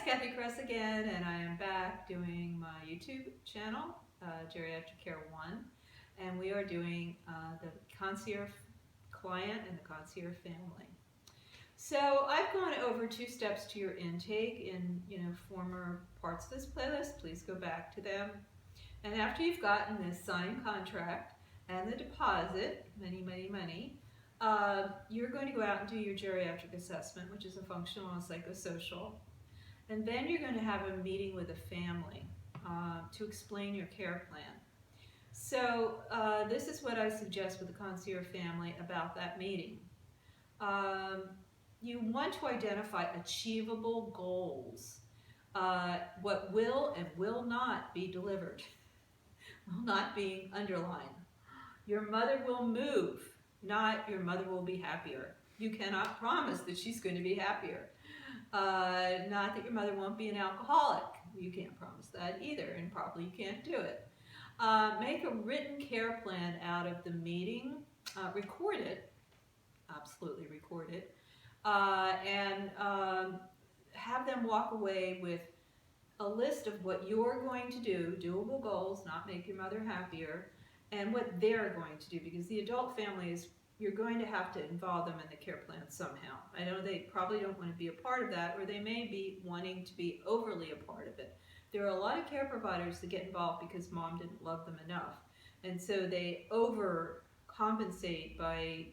it's Cathy Cress again, and I am back doing my YouTube channel, Geriatric Care 1, and we are doing the Concierge client and the Concierge family. So I've gone over 2 steps to your intake in former parts of this playlist. Please go back to them. And after you've gotten this signed contract and the deposit, money, you're going to go out and do your geriatric assessment, which is a functional and psychosocial. And then you're going to have a meeting with a family to explain your care plan. So this is what I suggest with the concierge family about that meeting. You want to identify achievable goals. What will and will not be delivered, will not be underlined. Your mother will move, not your mother will be happier. You cannot promise that she's going to be happier. Not that your mother won't be an alcoholic. You can't promise that either, and probably you can't do it. Make a written care plan out of the meeting. Record it. Absolutely record it. And have them walk away with a list of what you're going to do, doable goals, not make your mother happier, and what they're going to do, because the adult families, you're going to have to involve them in the care plan somehow. I know they probably don't want to be a part of that, or they may be wanting to be overly a part of it. There are a lot of care providers that get involved because mom didn't love them enough, and so they overcompensate by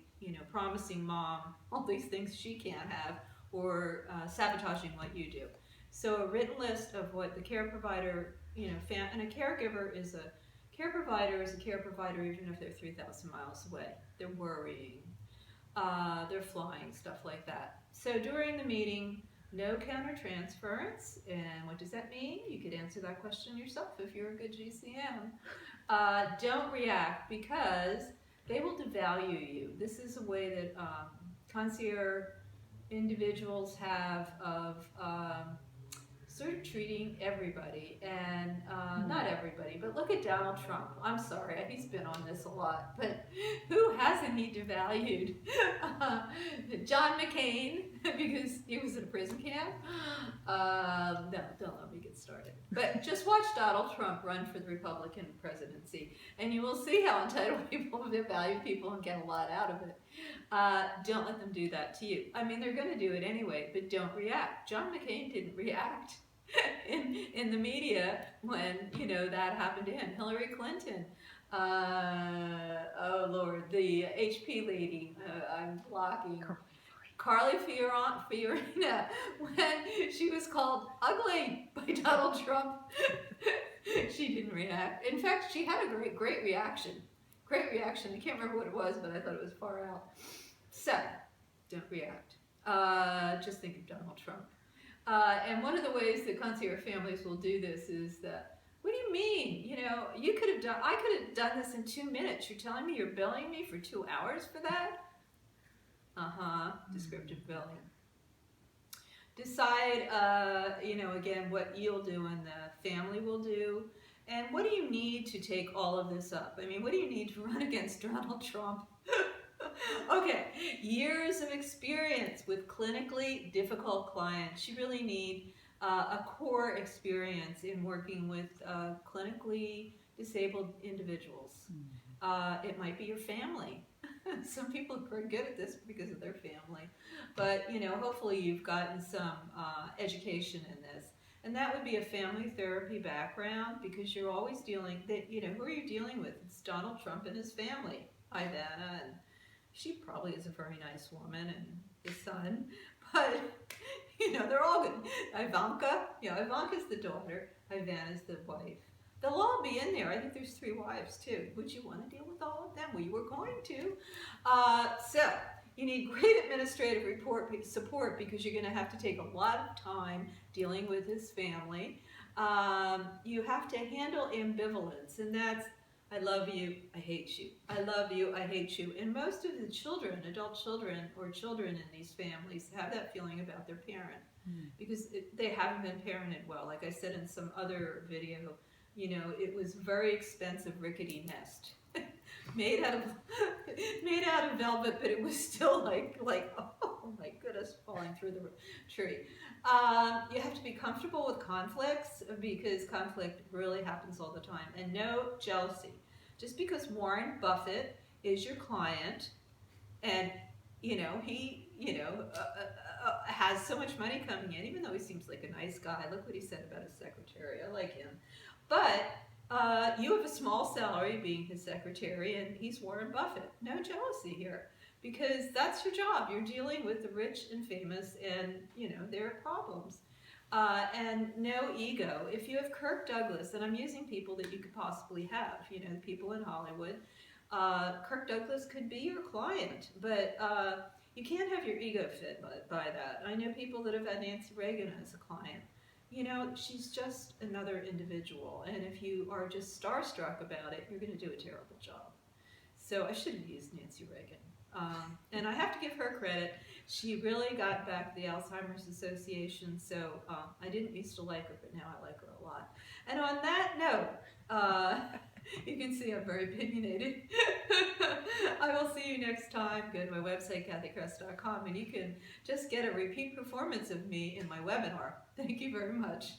promising mom all these things she can't have, or sabotaging what you do. So a written list of what the care provider, and a caregiver is a care provider even if they're 3,000 miles away. They're worrying, they're flying, stuff like that. So during the meeting, no countertransference. And what does that mean? You could answer that question yourself if you're a good GCM. Don't react, because they will devalue you. This is a way that concierge individuals have of sort of treating everybody, and not everybody, but look at Donald Trump. I'm sorry, he's been on this a lot, but who hasn't he devalued? John McCain, because he was in a prison camp. No, don't let me get started. But just watch Donald Trump run for the Republican presidency, and you will see how entitled people devalue people and get a lot out of it. Don't let them do that to you. I mean, they're going to do it anyway, but don't react. John McCain didn't react in the media when that happened to him. Hillary Clinton, oh Lord, the HP lady, I'm blocking. Carly Fiorina, when she was called ugly by Donald Trump, she didn't react. In fact, she had a great reaction. Great reaction. I can't remember what it was, but I thought it was far out. So, don't react. Just think of Donald Trump. And one of the ways that concierge families will do this is that, what do you mean? I could have done this in 2 minutes. You're telling me you're billing me for 2 hours for that? Descriptive billing. Decide, again, what you'll do and the family will do. And what do you need to take all of this up? I mean, what do you need to run against Donald Trump? Okay, years of experience with clinically difficult clients. You really need a core experience in working with clinically disabled individuals. It might be your family. Some people are very good at this because of their family. But, hopefully you've gotten some education in this. And that would be a family therapy background, because you're always dealing, who are you dealing with? It's Donald Trump and his family, Ivana, and she probably is a very nice woman, and his son, but, they're all good. Ivanka, Ivanka's the daughter, Ivana's the wife. They'll all be in there. I think there's 3 wives too. Would you want to deal with all of them? Well, you were going to. So, you need great administrative support, because you're going to have to take a lot of time dealing with his family. You have to handle ambivalence, and that's, I love you, I hate you. I love you, I hate you. And most of the children, adult children or children in these families, have that feeling about their parent, because they haven't been parented well. Like I said in some other video, it was very expensive rickety nest. made out of velvet, but it was still like, oh Oh my goodness, falling through the tree. You have to be comfortable with conflicts because conflict really happens all the time. And no jealousy. Just because Warren Buffett is your client and, he, has so much money coming in, even though he seems like a nice guy. Look what he said about his secretary. I like him. But you have a small salary being his secretary, and he's Warren Buffett. No jealousy here, because that's your job. You're dealing with the rich and famous, and their problems. And no ego. If you have Kirk Douglas, and I'm using people that you could possibly have, the people in Hollywood, Kirk Douglas could be your client, but you can't have your ego fit by that. I know people that have had Nancy Reagan as a client. She's just another individual, and if you are just starstruck about it, you're going to do a terrible job. So I should have used Nancy Reagan. And I have to give her credit. She really got back the Alzheimer's Association, so I didn't used to like her, but now I like her a lot. And on that note, you can see I'm very opinionated. I will see you next time. Go to my website, cathycress.com, and you can just get a repeat performance of me in my webinar. Thank you very much.